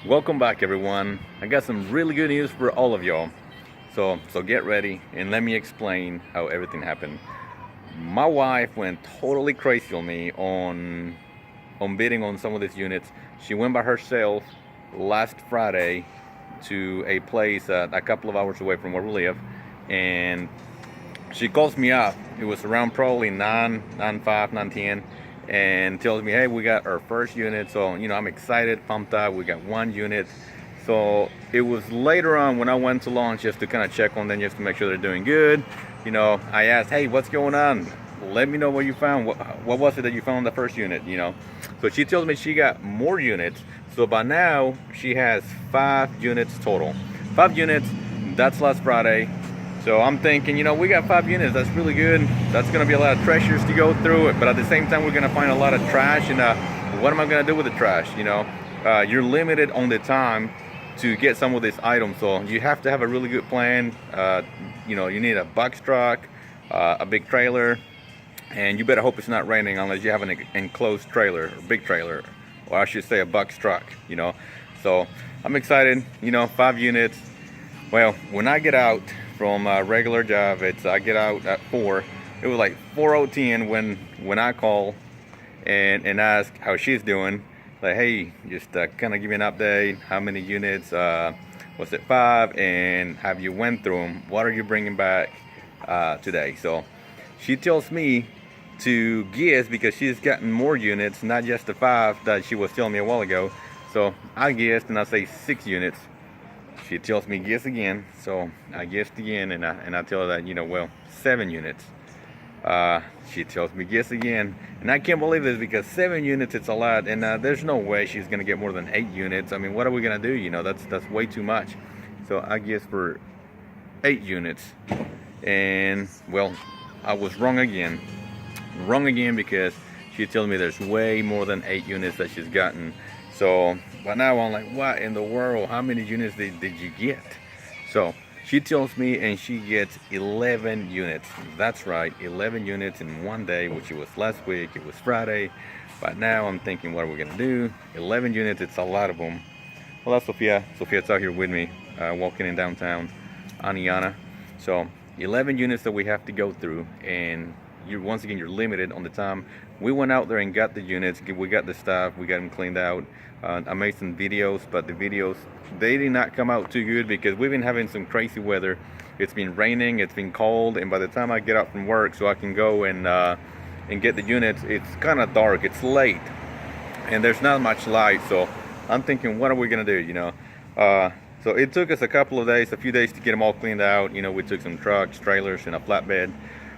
Welcome back, everyone. I got some really good news for all of y'all. So get ready and let me explain how everything happened. My wife went totally crazy on me on bidding on some of these units. She went by herself last Friday to a place a couple of hours away from where we live, and she calls me up. It was around probably 9, 9:05, 9:10, and tells me, hey, we got our first unit. So, I'm excited, pumped up. We got one unit. So it was later on when I went to launch just to kind of check on them, just to make sure they're doing good. I asked, hey, what's going on? Let me know what you found. What was it that you found in the first unit? So she tells me she got more units. So by now, she has 5 units total. 5 units, that's last Friday. So I'm thinking, we got 5 units. That's really good. That's going to be a lot of treasures to go through. But at the same time, we're going to find a lot of trash. And what am I going to do with the trash? You're limited on the time to get some of these items. So you have to have a really good plan. You need a box truck, a big trailer, and you better hope it's not raining unless you have an enclosed trailer, or big trailer, or I should say a box truck. So I'm excited. 5 units. Well, when I get out from a regular job, I get out at 4. It was like 4:10 when I call and ask how she's doing. Like, hey, just kind of give me an update. How many units? Was it 5? And have you went through them? What are you bringing back today? So she tells me to guess because she's gotten more units, not just the 5 that she was telling me a while ago. So I guessed and I say 6 units. She tells me guess again, so I guessed again, and I tell her that 7 units. She tells me guess again, and I can't believe this because 7 units, it's a lot, and there's no way she's gonna get more than 8 units. I mean, what are we gonna do? That's way too much. So I guess for 8 units, and I was wrong again because she tells me there's way more than 8 units that she's gotten. So by now I'm like, what in the world? How many units did you get? So she tells me, and she gets 11 units. That's right, 11 units in one day, which it was last week. It was Friday. But now I'm thinking, what are we gonna do? 11 units, it's a lot of them. Well, that's Sophia. Sophia's out here with me, walking in downtown Aniana. So 11 units that we have to go through, and once again, you're limited on the time. We went out there and got the units. We got the stuff. We got them cleaned out. I made some videos, but the videos, they did not come out too good because we've been having some crazy weather. It's been raining, it's been cold, and by the time I get out from work so I can go and get the units, it's kind of dark, it's late, and there's not much light. So I'm thinking, what are we gonna do? So it took us a few days to get them all cleaned out. We took some trucks, trailers, and a flatbed.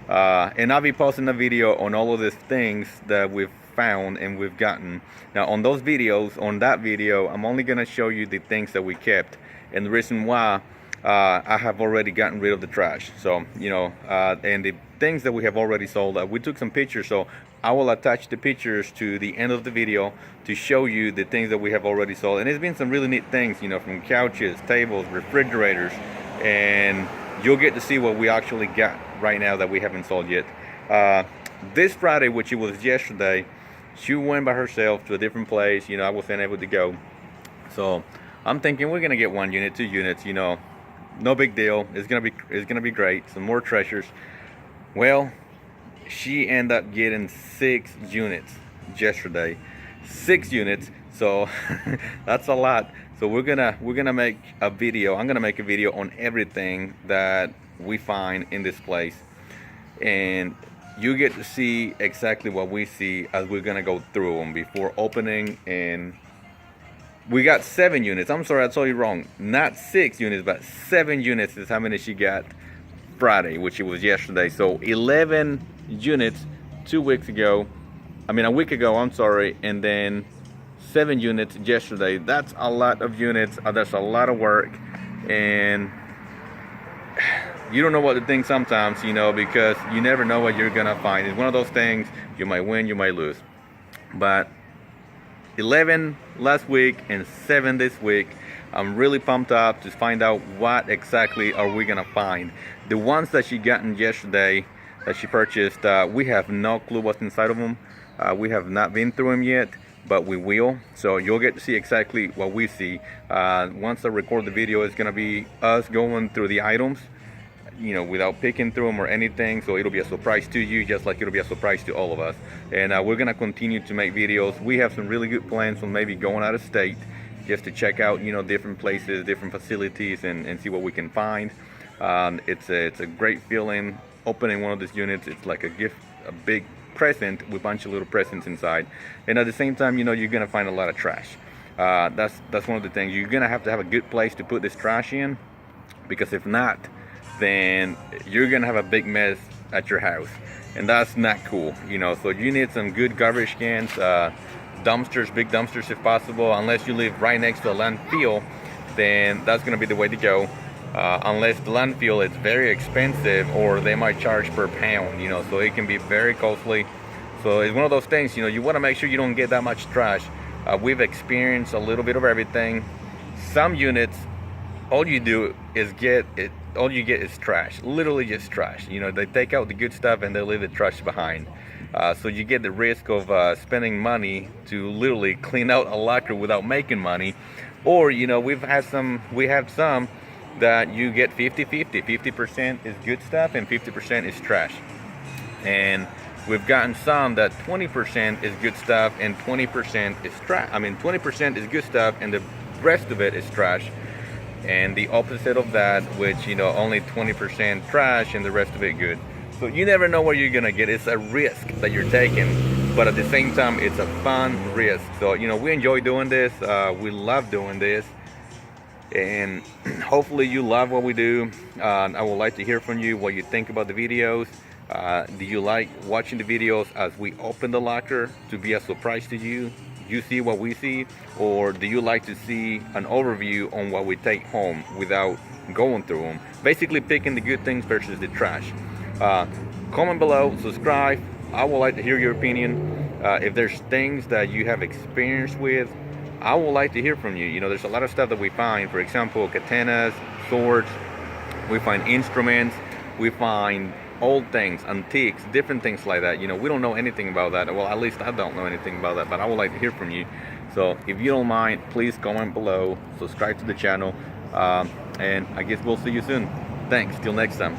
And I'll be posting a video on all of these things that we've found and we've gotten. Now on that video, I'm only gonna show you the things that we kept, and the reason why I have already gotten rid of the trash. So and the things that we have already sold, we took some pictures, so I will attach the pictures to the end of the video to show you the things that we have already sold. And it's been some really neat things, from couches, tables, refrigerators, and you'll get to see what we actually got right now that we haven't sold yet. This Friday, which it was yesterday, she went by herself to a different place. I wasn't able to go. So I'm thinking we're gonna get 1 unit, 2 units, no big deal. It's gonna be great. Some more treasures. Well, she ended up getting 6 units yesterday. 6 units. So that's a lot. So we're gonna make a video. I'm gonna make a video on everything that we find in this place, and you get to see exactly what we see as we're gonna go through them before opening. And we got 7 units. I'm sorry, I told you wrong. Not 6 units, but 7 units is how many she got Friday, which it was yesterday. So 11 units 2 weeks ago. I mean, a week ago. I'm sorry, and then 7 units yesterday. That's a lot of units. That's a lot of work, and you don't know what to think sometimes, because you never know what you're gonna find. It's one of those things, you might win, you might lose. But 11 last week and 7 this week. I'm really pumped up to find out what exactly are we gonna find. The ones that she gotten yesterday, that she purchased, we have no clue what's inside of them. We have not been through them yet. but we will. So you'll get to see exactly what we see. Once I record the video, it's gonna be us going through the items, you know, without picking through them or anything. So it'll be a surprise to you, just like it'll be a surprise to all of us. And we're gonna continue to make videos. We have some really good plans on maybe going out of state, just to check out, you know, different places, different facilities, and see what we can find. It's a great feeling opening one of these units. It's like a gift, a big present with a bunch of little presents inside. And at the same time, you know, you're gonna find a lot of trash. That's one of the things. You're gonna have to have a good place to put this trash in, because if not, then you're gonna have a big mess at your house, and that's not cool, you know. So you need some good garbage cans, dumpsters, big dumpsters if possible. Unless you live right next to a landfill, then that's gonna be the way to go. Unless the landfill is very expensive, or they might charge per pound, you know, so it can be very costly. So it's one of those things, you know, you want to make sure you don't get that much trash. We've experienced a little bit of everything. Some units, all you do is get it, all you get is trash, literally just trash. You know, they take out the good stuff and they leave the trash behind. So you get the risk of spending money to literally clean out a locker without making money. Or, you know, we have some that you get 50-50. 50% is good stuff and 50% is trash. And we've gotten some that 20% is good stuff and 20% is trash. I mean, 20% is good stuff and the rest of it is trash. And the opposite of that, which, you know, only 20% trash and the rest of it good. So you never know what you're gonna get. It's a risk that you're taking, but at the same time, it's a fun risk. So, you know, we enjoy doing this. We love doing this. And hopefully you love what we do. I would like to hear from you what you think about the videos. Do you like watching the videos as we open the locker to be a surprise to you? You see what we see, or do you like to see an overview on what we take home without going through them? Basically picking the good things versus the trash. Comment below, subscribe. I would like to hear your opinion. If there's things that you have experience with, I would like to hear from you. You know, there's a lot of stuff that we find. For example, katanas, swords. We find instruments. We find old things, antiques, different things like that. You know, we don't know anything about that. Well, at least I don't know anything about that, but I would like to hear from you. So if you don't mind, please comment below, subscribe to the channel, and I guess we'll see you soon. Thanks, till next time.